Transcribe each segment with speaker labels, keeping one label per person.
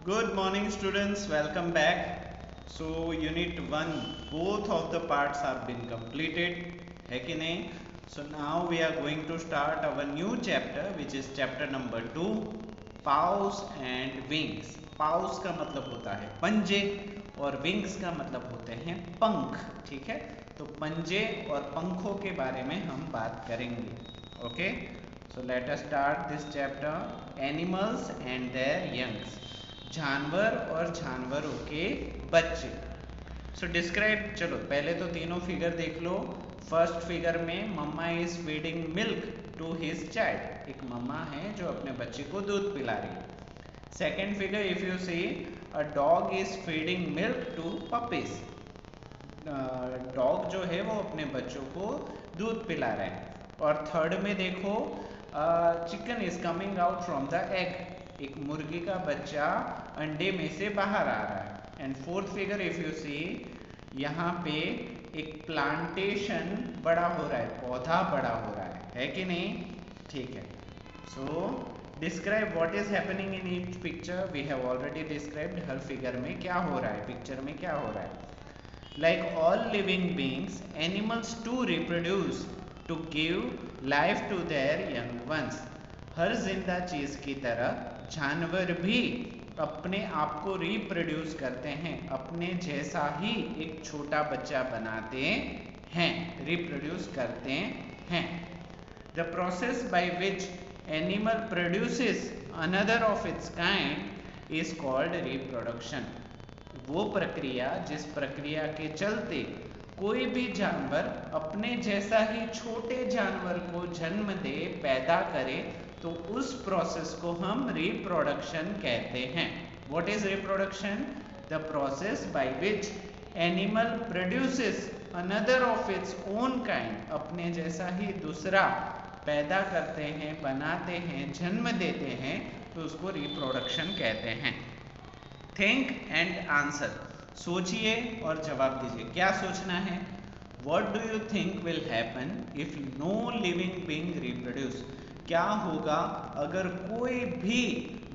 Speaker 1: Good morning students, welcome back. So unit 1 both of the parts have been completed है कि नहीं? So now we are going to start our new chapter which is chapter number 2 paws and wings. paws का मतलब होता है पंजे और wings का मतलब होते हैं पंख. ठीक है, तो पंजे और पंखों के बारे में हम बात करेंगे. Okay, so let us start this chapter animals and their youngs. जानवर और जानवरों के बच्चे. सो डिस्क्राइब, चलो पहले तो तीनों फिगर देख लो. फर्स्ट फिगर में mama is feeding milk to his child. एक मम्मा है जो अपने बच्चे को दूध पिला रही है. Second figure if you see a dog is feeding milk to puppies. Dog जो है वो अपने बच्चों को दूध पिला रहा है. और थर्ड में देखो chicken is coming out from the egg. एक मुर्गी का बच्चा अंडे में से बाहर आ रहा है. And fourth figure if you see यहाँ पे एक प्लांटेशन बड़ा हो रहा है, पौधा बड़ा हो रहा है कि नहीं? ठीक है. So describe what is happening in each picture. We have already described हर फिगर में क्या हो रहा है, पिक्चर में क्या हो रहा है. Like all living beings animals to reproduce to give life to their young ones. हर जिंदा चीज की तरह जानवर भी अपने आप को रिप्रोड्यूस करते हैं, अपने जैसा ही एक छोटा बच्चा बनाते हैं, रिप्रोड्यूस करते हैं. The process by which animal produces another of its kind is called reproduction. वो प्रक्रिया जिस प्रक्रिया के चलते कोई भी जानवर अपने जैसा ही छोटे जानवर को जन्म दे, पैदा करे, तो उस प्रोसेस को हम रिप्रोडक्शन कहते हैं. What is reproduction? The process by which animal produces another of its own kind. अपने जैसा ही दूसरा पैदा करते हैं, बनाते हैं, जन्म देते हैं, तो उसको रिप्रोडक्शन कहते हैं. Think and answer. सोचिए और जवाब दीजिए. क्या सोचना है? What do you think will happen if no living being reproduce. क्या होगा अगर कोई भी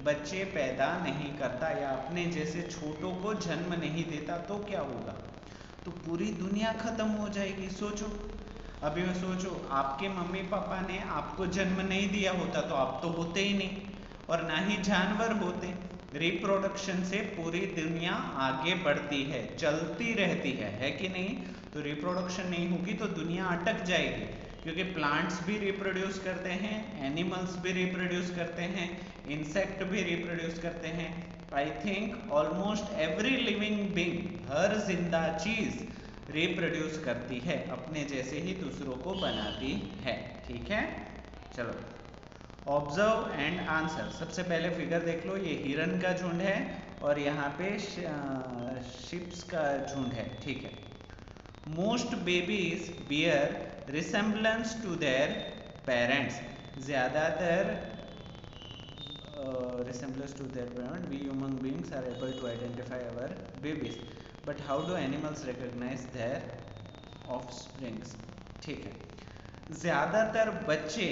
Speaker 1: बच्चे पैदा नहीं करता या अपने जैसे छोटों को जन्म नहीं देता, तो क्या होगा? तो पूरी दुनिया खत्म हो जाएगी. सोचो, अभी मैं सोचो, आपके मम्मी पापा ने आपको जन्म नहीं दिया होता तो आप तो होते ही नहीं, और ना ही जानवर होते. रिप्रोडक्शन से पूरी दुनिया आगे बढ़ती है, चलती रहती है कि नहीं? तो रिप्रोडक्शन नहीं होगी तो दुनिया अटक जाएगी, क्योंकि प्लांट्स भी रिप्रोड्यूस करते हैं, एनिमल्स भी रिप्रोड्यूस करते हैं, इंसेक्ट भी रिप्रोड्यूस करते हैं. I think almost every living being, हर जिंदा चीज रिप्रोड्यूस करती है, अपने जैसे ही दूसरों को बनाती है. ठीक है, चलो ऑब्जर्व एंड आंसर. सबसे पहले फिगर देख लो. ये हिरन का झुंड है और यहाँ पे शिप्स का झुंड है. ठीक है. Most babies bear resemblance to their parents. ज़्यादातर resemblance to their parent. We human beings are able to identify our babies, but how do animals recognize their offsprings? ठीक है. ज़्यादातर बच्चे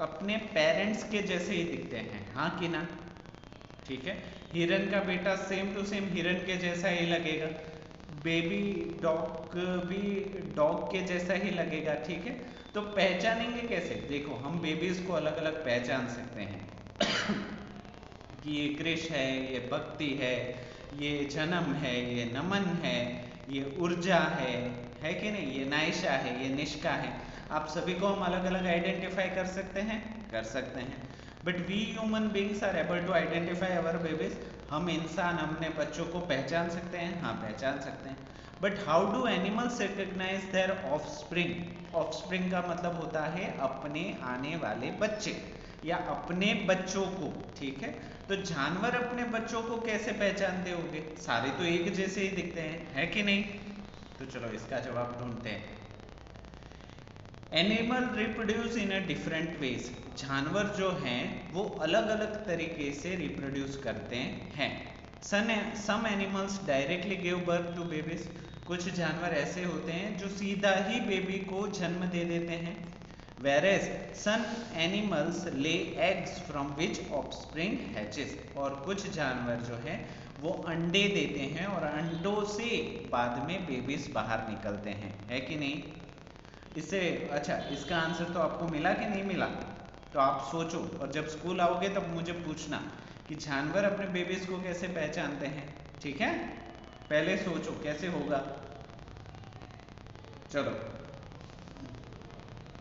Speaker 1: अपने पेरेंट्स के जैसे ही दिखते हैं, हाँ कि ना? ठीक है. हिरन का बेटा सेम टू सेम हिरन के जैसा ही लगेगा. बेबी डॉग भी डॉग के जैसा ही लगेगा. ठीक है. तो पहचानेंगे कैसे? देखो, हम बेबीज को अलग अलग पहचान सकते हैं कि ये कृष है, ये भक्ति है, ये जन्म है, ये नमन है, ये ऊर्जा है कि नहीं? ये नायशा है, ये निष्का है. आप सभी को हम अलग अलग आइडेंटिफाई कर सकते हैं, कर सकते हैं. But we human beings are able to identify our babies. हम इंसान अपने बच्चों को पहचान सकते हैं, हाँ पहचान सकते हैं. But how do animals recognise their offspring? Offspring का मतलब होता है अपने आने वाले बच्चे या अपने बच्चों को. ठीक है. तो जानवर अपने बच्चों को कैसे पहचानते होंगे? सारे तो एक जैसे ही दिखते हैं, है कि नहीं? तो चलो इसका जवाब ढूंढते हैं. Animal reproduce in a different ways. जानवर जो हैं वो अलग अलग तरीके से रिप्रोड्यूस करते हैं. Some animals directly give birth to babies. कुछ जानवर ऐसे होते हैं जो सीधा ही बेबी को जन्म दे देते हैं. whereas some animals lay eggs from which offspring hatches, और कुछ जानवर जो है वो अंडे देते हैं और अंडों से बाद में बेबीज बाहर निकलते हैं, है कि नहीं? इससे अच्छा, इसका आंसर तो आपको मिला कि नहीं मिला? तो आप सोचो और जब स्कूल आओगे तब मुझे पूछना कि जानवर अपने बेबीज को कैसे पहचानते हैं, ठीक है? पहले सोचो कैसे होगा। चलो,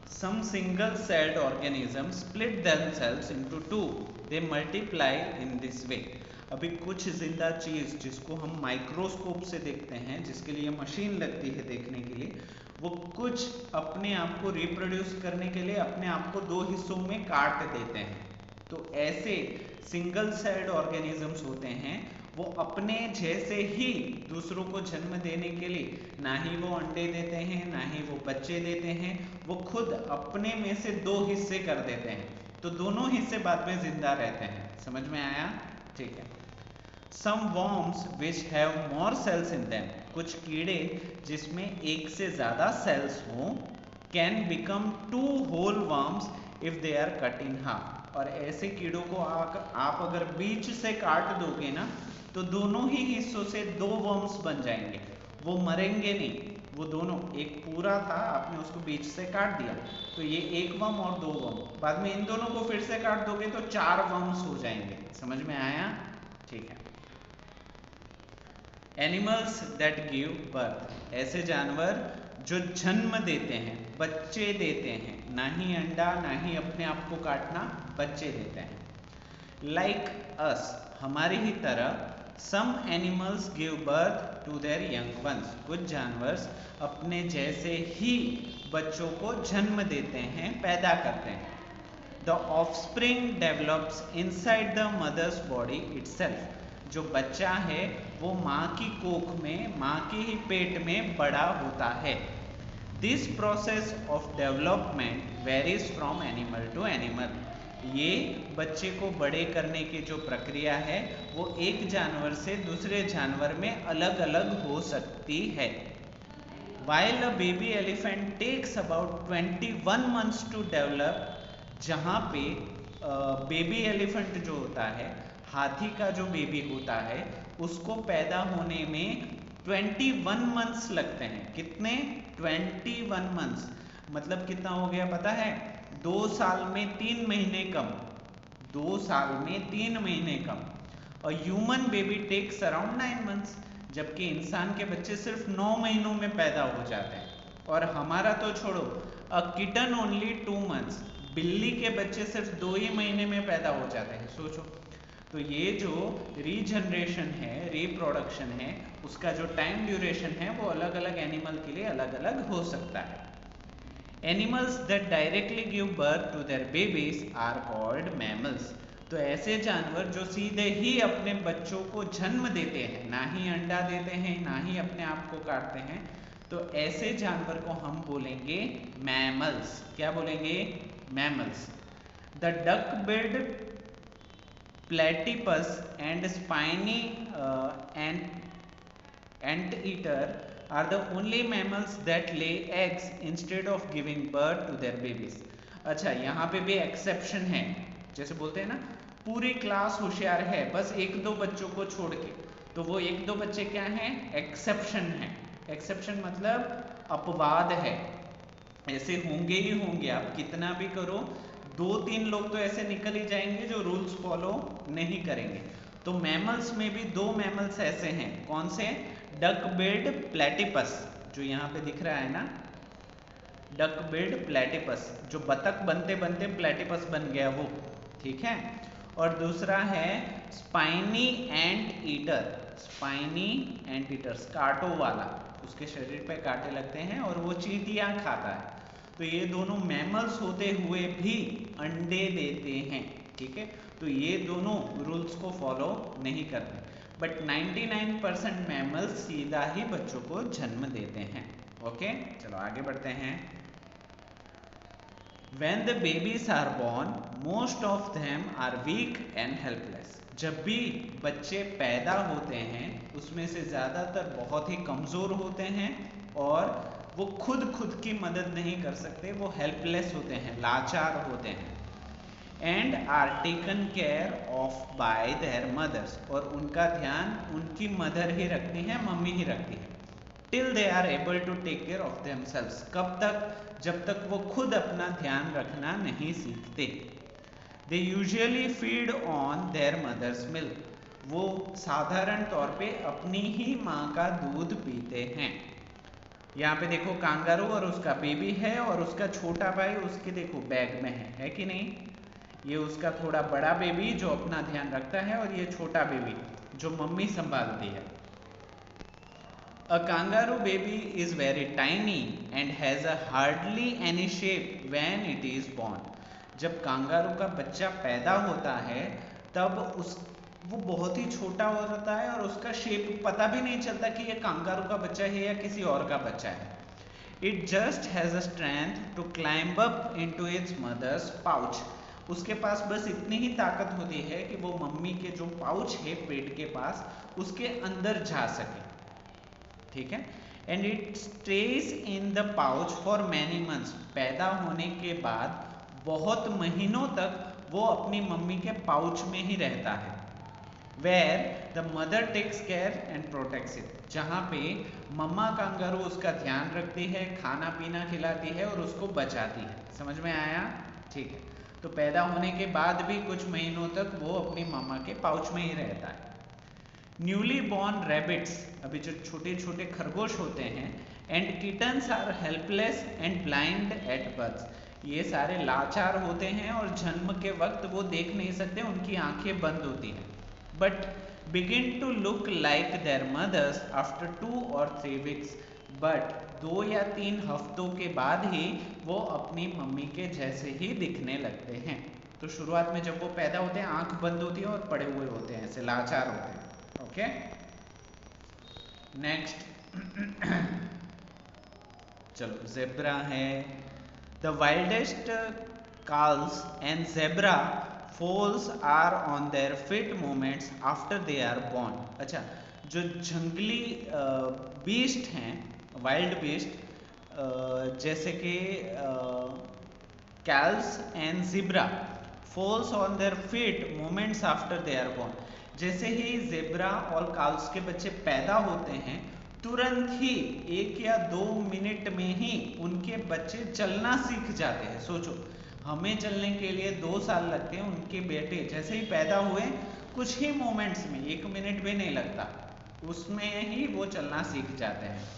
Speaker 1: some single celled organisms split themselves into two, they multiply in this way। अभी कुछ जिंदा चीज जिसको हम माइक्रोस्कोप से देखते हैं, जिसके लिए मशीन लगती है देखने के लिए, वो कुछ अपने आप को रिप्रोड्यूस करने के लिए अपने आप को दो हिस्सों में काट देते हैं। तो ऐसे सिंगल सेल्ड ऑर्गेनिजम्स होते हैं, वो अपने जैसे ही दूसरों को जन्म देने के लिए ना ही वो अंडे देते हैं ना ही वो बच्चे देते हैं, वो खुद अपने में से दो हिस्से कर देते हैं, तो दोनों हिस्से बाद में जिंदा रहते हैं। समझ में आया? ठीक है। Some worms which have more cells in them, कुछ कीड़े जिसमें एक से ज्यादा सेल्स हों, can become two whole worms if they are cut in half। और ऐसे कीड़ों को आप अगर बीच से काट दोगे ना, तो दोनों ही हिस्सों से दो वर्म्स बन जाएंगे, वो मरेंगे नहीं, वो दोनों, एक पूरा था आपने उसको बीच से काट दिया तो ये एक वर्म और दो वर्म, बाद में इन दोनों को फिर से काट दोगे तो चार वर्म्स हो जाएंगे। समझ में आया? ठीक है। एनिमल्स दैट गिव बर्थ, ऐसे जानवर जो जन्म देते हैं, बच्चे देते हैं, ना ही अंडा ना ही अपने आप को काटना, बच्चे देते हैं। लाइक अस, हमारी ही तरह, some animals give birth to their young ones, कुछ जानवर अपने जैसे ही बच्चों को जन्म देते हैं, पैदा करते हैं। The offspring develops inside the mother's body itself, जो बच्चा है वो माँ की कोख में, माँ के ही पेट में बड़ा होता है। This process of development varies from animal to animal, ये बच्चे को बड़े करने की जो प्रक्रिया है वो एक जानवर से दूसरे जानवर में अलग अलग हो सकती है। While a baby elephant takes about 21 months to develop, जहाँ पे बेबी एलिफेंट जो होता है, हाथी का जो बेबी होता है, उसको पैदा होने में 21 मंथ्स लगते हैं। कितने? 21 मंथ्स, मतलब कितना हो गया पता है? 2 साल में 3 महीने कम, 2 साल में 3 महीने कम। और human baby takes around 9 months, जबकि इंसान के बच्चे सिर्फ 9 महीनों में पैदा हो जाते हैं। और हमारा तो छोड़ो, अ किटन ओनली 2 मंथ्स, बिल्ली के बच्चे सिर्फ 2 ही महीने में पैदा हो जाते हैं। सोचो, तो ये जो रीजनरेशन है, रिप्रोडक्शन है, उसका जो टाइम ड्यूरेशन है वो अलग अलग एनिमल के लिए अलग अलग हो सकता है। Animals that directly give birth to their babies are called mammals, तो ऐसे जानवर जो सीधे ही अपने बच्चों को जन्म देते हैं, ना ही अंडा देते हैं ना ही अपने आप को काटते हैं, तो ऐसे जानवर को हम बोलेंगे मैमल्स। क्या बोलेंगे? Mammals. The duck billed platypus and spiny anteater are the only mammals that lay eggs instead of giving birth to their babies। अच्छा, यहाँ पे भी एक्सेप्शन है, जैसे बोलते हैं ना पूरी क्लास होशियार है बस एक दो बच्चों को छोड़ के, तो वो एक दो बच्चे क्या हैं? एक्सेप्शन है। एक्सेप्शन मतलब अपवाद है, ऐसे होंगे ही होंगे, आप कितना भी करो 2-3 लोग तो ऐसे निकल ही जाएंगे जो रूल्स फॉलो नहीं करेंगे। तो मैमल्स में भी 2 मैमल्स ऐसे हैं, कौन से? डक बिल्ड प्लेटिपस, जो यहाँ पे दिख रहा है ना, डक बिल्ड प्लेटिपस, जो बतख बनते बनते प्लेटिपस बन गया वो, ठीक है। और दूसरा है स्पाइनी एंट ईटर, स्पाइनी एंट ईटर्स, कांटों वाला, उसके शरीर पे कांटे लगते हैं और वो चींटियां खाता है। तो ये दोनों मैमल्स होते हुए भी अंडे देते हैं, ठीक है। तो ये दोनों रूल्स को फॉलो नहीं करते, बट 99% मैमल्स सीधा ही बच्चों को जन्म देते हैं। ओके, चलो आगे बढ़ते हैं। When the babies are born, most of them are weak and helpless। जब भी बच्चे पैदा होते हैं उसमें से ज़्यादातर बहुत ही कमज़ोर होते हैं और वो खुद की मदद नहीं कर सकते, वो हेल्पलेस होते हैं, लाचार होते हैं। And are taken care of by their mothers, और उनका ध्यान उनकी मदर ही रखती है, मम्मी ही रखती है। Till they are able to take care of themselves, कब तक? जब तक वो खुद अपना ध्यान रखना नहीं सीखते। They usually feed on their mother's milk, वो साधारण तौर पे अपनी ही माँ का दूध पीते हैं। यहाँ पे देखो कांगारू और उसका बेबी है, और उसका छोटा भाई उसके देखो बैग में है कि नहीं? ये उसका थोड़ा बड़ा बेबी जो अपना ध्यान रखता है, और ये छोटा बेबी जो मम्मी संभालती है। A kangaroo baby is very tiny and has a hardly any shape when it is born. जब कांगारू का बच्चा पैदा होता है तब वो बहुत ही छोटा होता है, और उसका शेप पता भी नहीं चलता कि ये कांगारू का बच्चा है या किसी और का बच्चा है। It just has a strength to climb up into its mother's pouch. उसके पास बस इतनी ही ताकत होती है कि वो मम्मी के जो पाउच है पेट के पास, उसके अंदर जा सके। ठीक है। And it stage in the pouch for many months, पैदा होने के बाद बहुत महीनों तक वो अपनी मम्मी के पाउच में ही रहता है। Where the mother takes care and protects it, जहाँ पे मम्मा कांगारू उसका ध्यान रखती है, खाना पीना खिलाती है और उसको बचाती है। समझ में आया? ठीक है। तो पैदा होने के बाद भी कुछ महीनों तक वो अपनी मम्मा के पाउच में ही रहता है। न्यूली बॉर्न रैबिट्स, अभी जो छोटे छोटे खरगोश होते हैं, and kittens are helpless and blind at birth, ये सारे लाचार होते हैं और जन्म के वक्त वो देख नहीं सकते, उनकी आंखें बंद होती हैं। But begin to look like their mothers after 2 or 3 weeks, but 2 या 3 हफ्तों के बाद ही वो अपनी मम्मी के जैसे ही दिखने लगते हैं। तो शुरुआत में जब वो पैदा होते हैं आंख बंद होती है और पड़े हुए होते हैं, ऐसे लाचार होते हैं। ओके, नेक्स्ट चलो ज़ेब्रा है। The wildest calves and zebra foals are on their feet moments after they are born. अच्छा, जो जंगली बीस्ट हैं, वाइल्ड बीस्ट, जैसे कि calves and zebra foals on their feet moments after they are born, जैसे ही zebra और calls के बच्चे पैदा होते हैं तुरंत ही 1 या 2 मिनट में ही उनके बच्चे चलना सीख जाते हैं। सोचो, हमें चलने के लिए 2 साल लगते हैं, उनके बेटे जैसे ही पैदा हुए कुछ ही मोमेंट्स में, 1 मिनट भी नहीं लगता, उसमें ही वो चलना सीख जाते हैं।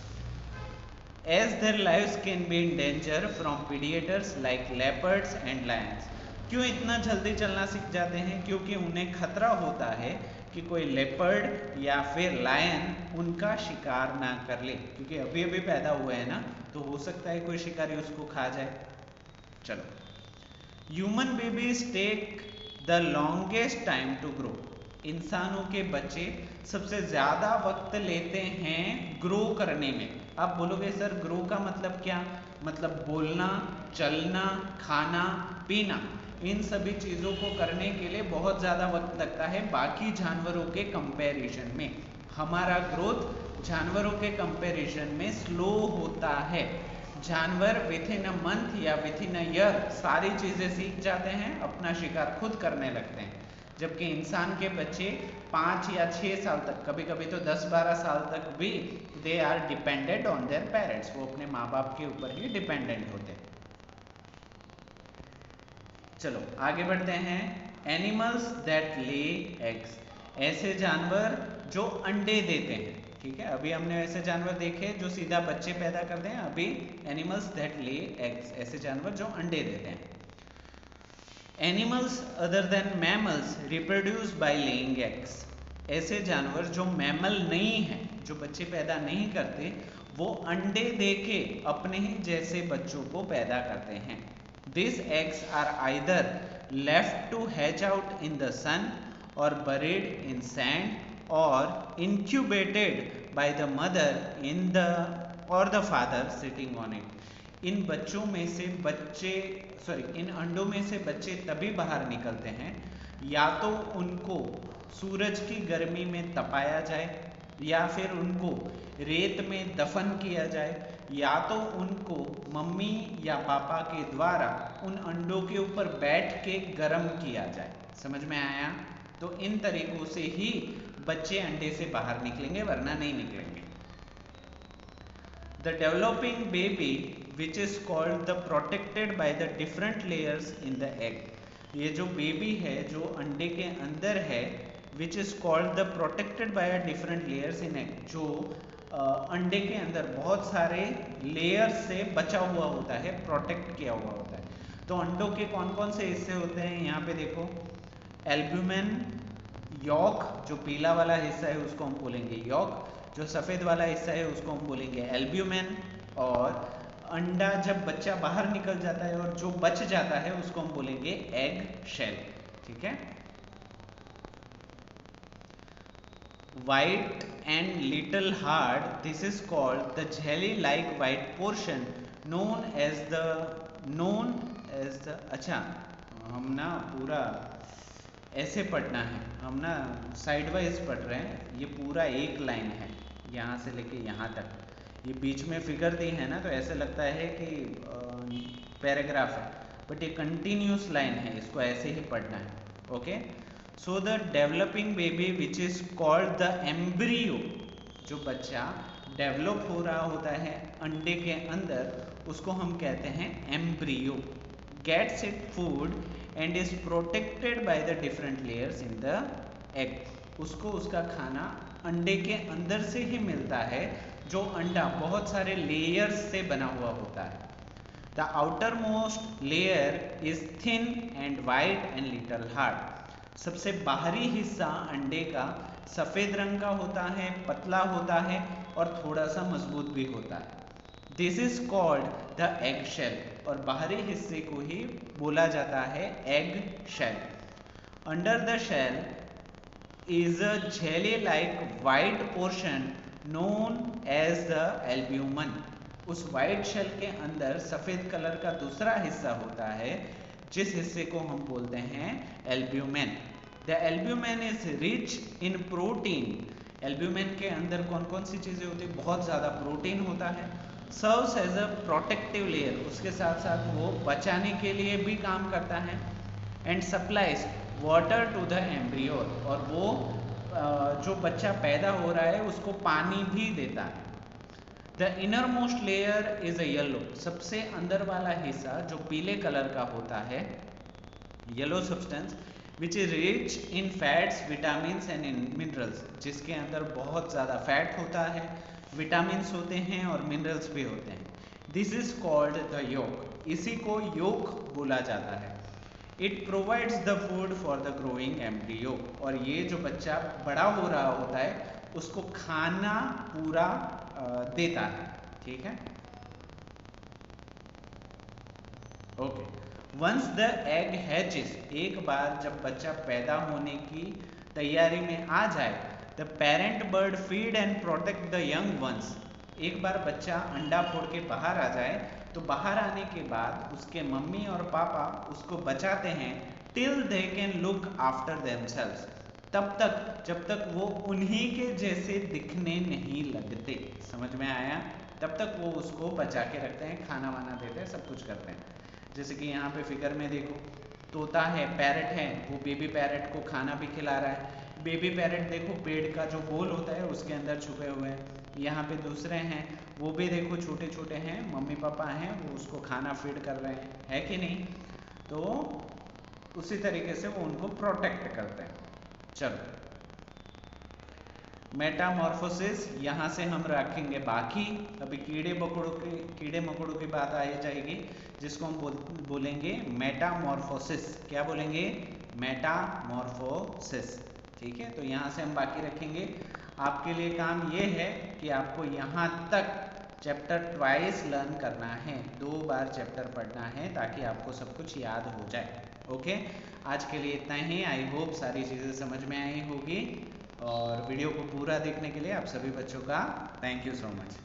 Speaker 1: As their lives can be in danger from predators like leopards and lions. क्यों इतना जल्दी चलना सीख जाते हैं? क्योंकि उन्हें खतरा होता है कि कोई लेपर्ड या फिर लायन उनका शिकार ना कर ले, क्योंकि अभी अभी पैदा हुए हैं ना, तो हो सकता है कोई शिकारी उसको खा जाए। चलो, human babies take the longest time to grow. इंसानों के बच्चे सबसे ज्यादा वक्त लेते हैं ग्रो करने में। आप बोलोगे सर ग्रो का मतलब क्या? मतलब बोलना, चलना, खाना, पीना, इन सभी चीज़ों को करने के लिए बहुत ज़्यादा वक्त लगता है बाकी जानवरों के कंपैरिजन में। हमारा ग्रोथ जानवरों के कंपैरिजन में स्लो होता है। जानवर विथ इन अ मंथ या विथ इन अ ईयर सारी चीज़ें सीख जाते हैं, अपना शिकार खुद करने लगते हैं, जबकि इंसान के बच्चे 5 या 6 साल तक, कभी कभी तो 10-12 साल तक भी they are dependent on their parents, वो अपने माँ बाप के ऊपर ही डिपेंडेंट होते हैं। चलो आगे बढ़ते हैं। एनिमल्स दैट ले एग्स, ऐसे जानवर जो अंडे देते हैं। ठीक है, अभी हमने ऐसे जानवर देखे जो सीधा बच्चे पैदा करते हैं, अभी एनिमल्स दैट ले एग्स, ऐसे जानवर जो अंडे देते हैं। Animals other than mammals reproduce by laying eggs, ऐसे जानवर जो मैमल नहीं हैं, जो बच्चे पैदा नहीं करते, वो अंडे देके अपने ही जैसे बच्चों को पैदा करते हैं। These eggs are either left to hatch out in the sun or buried in sand or incubated by the mother in the or the father sitting on it. इन बच्चों में से इन अंडों में से बच्चे तभी बाहर निकलते हैं या तो उनको सूरज की गर्मी में तपाया जाए, या फिर उनको रेत में दफन किया जाए, या तो उनको मम्मी या पापा के द्वारा उन अंडों के ऊपर बैठ के गर्म किया जाए। समझ में आया? तो इन तरीकों से ही बच्चे अंडे से बाहर निकलेंगे, वरना नहीं निकलेंगे। The developing baby, which is called the protected by the different layers in the egg, ये जो बेबी है जो अंडे के अंदर है, which is called the protected by a different layers in egg, जो अंडे के अंदर बहुत सारे लेयर्स से बचा हुआ होता है, प्रोटेक्ट किया हुआ होता है। तो अंडों के कौन कौन से हिस्से होते हैं? यहाँ पे देखो, एल्ब्यूमेन, यॉक, जो पीला वाला हिस्सा है उसको हम बोलेंगे यॉक, जो सफ़ेद वाला हिस्सा है उसको हम बोलेंगे एल्ब्यूमेन, और अंडा जब बच्चा बाहर निकल जाता है और जो बच जाता है उसको हम बोलेंगे एग शेल। ठीक है? White and little hard, this is called the jelly like white portion known as the अच्छा, हम ना पूरा ऐसे पढ़ना है, हम ना साइड वाइज पढ़ रहे हैं। ये पूरा एक लाइन है यहाँ से लेके यहाँ तक, ये बीच में फिगर दी है ना तो ऐसे लगता है कि पैराग्राफ है, बट ये कंटिन्यूस लाइन है, इसको ऐसे ही पढ़ना है। Okay? So the developing baby which is called the embryo, जो बच्चा डेवलप हो रहा होता है अंडे के अंदर, उसको हम कहते हैं embryo. Gets it food and is protected by the different layers in the egg, उसको उसका खाना अंडे के अंदर से ही मिलता है, जो अंडा बहुत सारे लेयर्स से बना हुआ होता है। The outer most layer is thin and white and little hard, सबसे बाहरी हिस्सा अंडे का सफ़ेद रंग का होता है, पतला होता है और थोड़ा सा मजबूत भी होता है। This is called the eggshell, और बाहरी हिस्से को ही बोला जाता है eggshell. Under the shell is a jelly like white portion known as the albumen, उस वाइट शेल के अंदर सफ़ेद कलर का दूसरा हिस्सा होता है, जिस हिस्से को हम बोलते हैं albumen. The albumen is rich in protein, albumen के अंदर कौन कौन सी चीज़ें होती है? बहुत ज़्यादा प्रोटीन होता है। Serves as a protective layer, उसके साथ साथ वो बचाने के लिए भी काम करता है। And supplies water to the embryo, और वो जो बच्चा पैदा हो रहा है उसको पानी भी देता है। The inner most layer is a yellow, सबसे अंदर वाला हिस्सा जो पीले कलर का होता है, yellow substance, which is rich in fats, vitamins and in minerals, जिसके अंदर बहुत ज़्यादा फैट होता है, विटामिन्स होते हैं और मिनरल्स भी होते हैं। दिस इज कॉल्ड द योक, इसी को योक बोला जाता है। It provides the food for the growing embryo, और ये जो बच्चा बड़ा हो रहा होता है उसको खाना पूरा देता है। ठीक है? Okay. Once the egg hatches, एक बार जब बच्चा पैदा होने की तैयारी में आ जाए, the parent bird feed and protect the young ones, एक बार बच्चा अंडा फोड़ के बाहर आ जाए तो बाहर आने के बाद उसके मम्मी और पापा उसको बचाते हैं, till they can look after themselves, तब तक जब तक वो उन्हीं के जैसे दिखने नहीं लगते। समझ में आया? तब तक वो उसको बचा के रखते हैं, खाना वाना देते हैं, सब कुछ करते हैं। जैसे कि यहाँ पे फिगर में देखो, तोता है, पैरट है, वो बेबी पैरट को खाना भी खिला रहा है। बेबी पैरट देखो पेड़ का जो बोल होता है उसके अंदर छुपे हुए हैं। यहाँ पे दूसरे हैं, वो भी देखो छोटे छोटे हैं, मम्मी पापा हैं, वो उसको खाना फीड कर रहे हैं, है कि नहीं? तो उसी तरीके से वो उनको प्रोटेक्ट करते हैं। चलो, मेटामॉर्फोसिस यहाँ से हम रखेंगे बाकी, अभी कीड़े मकोड़ों की बात आ जाएगी, जिसको हम बोलेंगे मेटामॉर्फोसिस। क्या बोलेंगे? मेटामॉर्फोसिस। ठीक है? तो यहाँ से हम बाकी रखेंगे। आपके लिए काम ये है कि आपको यहाँ तक चैप्टर ट्वाइस लर्न करना है, 2 बार चैप्टर पढ़ना है, ताकि आपको सब कुछ याद हो जाए। ओके? आज के लिए इतना ही। आई होप सारी चीज़ें समझ में आई होगी, और वीडियो को पूरा देखने के लिए आप सभी बच्चों का थैंक यू सो मच।